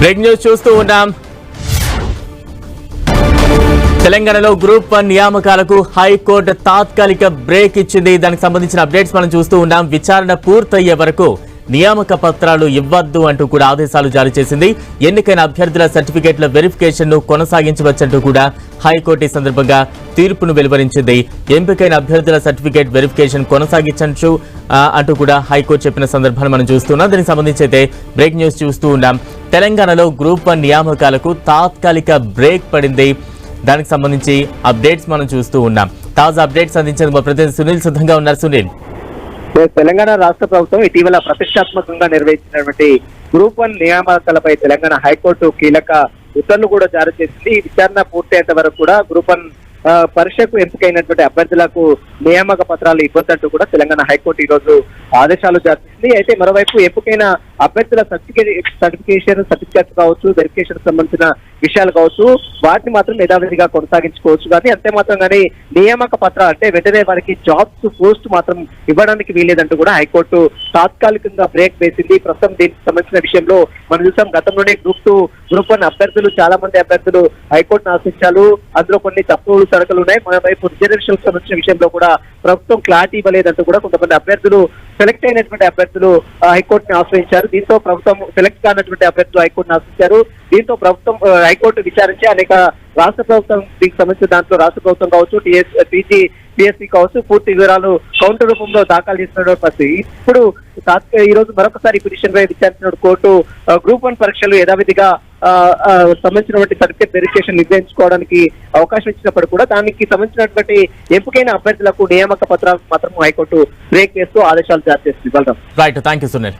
Break news చూస్తూ ఉన్నాం. తెలంగాణలో గ్రూప్ 1 నియామకాలకు హైకోర్టు తాత్కాలిక బ్రేక్ ఇచ్చింది. దానికి సంబంధించిన అప్డేట్స్ మనం చూస్తూ ఉన్నాం. విచారణ పూర్తయ్యే వరకు నియామక పత్రాలు ఇవ్వద్దు అంటూ కూడా ఆదేశాలు జారీ చేసింది. ఎన్నికైన అభ్యర్థుల సర్టిఫికేట్ల వెరిఫికేషన్ ను కొనసాగించవచ్చంటూ కూడా హైకోర్టు ఈ సందర్భంగా తీర్పును వెలువరించింది. ఎంపికైన అభ్యర్థుల సర్టిఫికేట్ వెరిఫికేషన్ కొనసాగించవచ్చు అంటూ కూడా హైకోర్టు చెప్పిన సందర్భాన్ని మనం చూస్తున్నాం. దీనికి సంబంధించి అయితే బ్రేక్ న్యూస్ చూస్తూ ఉన్నాం. తెలంగాణలో గ్రూప్ 1 నియామకాలకు తాత్కాలిక బ్రేక్ పడింది. దానికి సంబంధించి అప్డేట్స్ మనం చూస్తూ ఉన్నాం. తాజా అప్డేట్స్ అందించేందుకు మా ప్రతినిధి సునీల్ సిద్ధంగా ఉన్నారు. సునీల్, తెలంగాణ రాష్ట్ర ప్రభుత్వం ఇటీవల ప్రతిష్టాత్మకంగా నిర్వహించినటువంటి గ్రూప్ 1 నియామకాలపై తెలంగాణ హైకోర్టు కీలక ఉత్తర్వులు కూడా జారీ చేసింది. ఈ విచారణ పూర్తయ్యేంత వరకు కూడా గ్రూప్ 1 పరీక్షకు ఎంపికైనటువంటి అభ్యర్థులకు నియామక పత్రాలు ఇవ్వద్దంటూ కూడా తెలంగాణ హైకోర్టు ఈ రోజు ఆదేశాలు జారీ చేసింది. అయితే మరోవైపు ఎంపికైన అభ్యర్థుల సర్టిఫికేట్ కావచ్చు, వెరిఫికేషన్ సంబంధించిన విషయాలు కావచ్చు, వాటిని మాత్రం యథావిధిగా కొనసాగించుకోవచ్చు. కానీ అంతే మాత్రం కానీ నియామక పత్రాలు అంటే వెంటనే వారికి జాబ్స్ పోస్ట్ మాత్రం ఇవ్వడానికి వీలేదంటూ కూడా హైకోర్టు తాత్కాలికంగా బ్రేక్ వేసింది. ప్రస్తుతం దీనికి సంబంధించిన విషయంలో మనం చూసాం, గతంలోనే గ్రూప్ 1 అభ్యర్థులు చాలా మంది అభ్యర్థులు హైకోర్టును ఆశ్రయించారు. అందులో కొన్ని తప్పులు సడకలు ఉన్నాయి. మరోవైపు రిజర్వేషన్ సంబంధించిన విషయంలో కూడా ప్రభుత్వం క్లారిటీ ఇవ్వలేదంటూ కూడా కొంతమంది అభ్యర్థులు సెలెక్ట్ అయినటువంటి అభ్యర్థులు హైకోర్టుని ఆశ్రయించారు. దీంతో ప్రభుత్వం సెలెక్ట్ కానటువంటి అభ్యర్థులు హైకోర్టును ఆశ్రయించారు. దీంతో ప్రభుత్వం హైకోర్టు విచారించి అనేక రాష్ట్ర ప్రభుత్వం దీనికి సంబంధించిన దాంట్లో రాష్ట్ర ప్రభుత్వం కావచ్చు, పిఎస్సి కావచ్చు, పూర్తి వివరాలు కౌంటర్ రూపంలో దాఖలు చేసిన పరిస్థితి. ఇప్పుడు ఈ రోజు మరొకసారి పిటిషన్ పై విచారించిన కోర్టు గ్రూప్ 1 పరీక్షలు యథావిధిగా సంబంధించినటువంటి సర్టిఫికేట్ వెరిఫికేషన్ నిర్ణయించుకోవడానికి అవకాశం ఇచ్చినప్పుడు కూడా దానికి సంబంధించినటువంటి ఎంపికైన అభ్యర్థులకు నియామక పత్రాలు మాత్రం హైకోర్టు బ్రేక్ చేస్తూ ఆదేశాలు జారీ చేస్తుంది. Right, thank you Sunil.